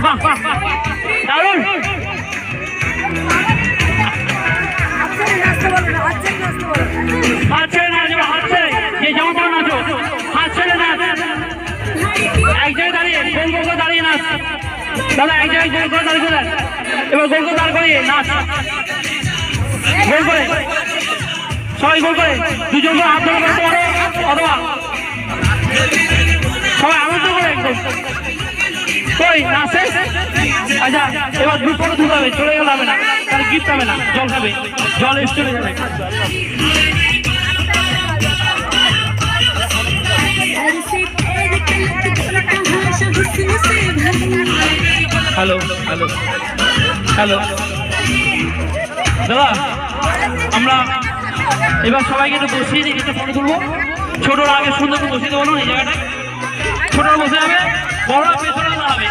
বাহ বাহ বাহ দারুণ। হাত ছেড়ে নাচবে, হাত ছেড়ে, যে যেমন করে নাচো, হাত ছেড়ে নাচ। এক জায়গায় দাঁড়িয়ে গোল গোল করে দাঁড়িয়ে নাচ দাদা, এক জায়গায় গোল করে দাঁড়িয়ে দেন। এবার গোল করে দাঁড় করিয়ে নাচ, গোল করে সবাই গোল করে, দুজন করে হাত ধরে করতে পারো অথবা সবাই আনন্দ করে একদম। কই নাচে? আচ্ছা এবার গ্রুপ ফটো তুলতে হবে, চলে গেলে হবে না, তাহলে গিফট হবে না, জল খাবে, জল এসে চলে যাবে। হ্যালো হ্যালো হ্যালো দাদা, আমরা এবার সবাইকে একটু বসিয়ে দিই, একটু ফটো তুলবো। ছোটরা আগে সুন্দর করে বসিয়ে দেবো, এই জায়গাটা ছোটরা বসে যাবে, বড়রা পেছনে দাঁড়াবে।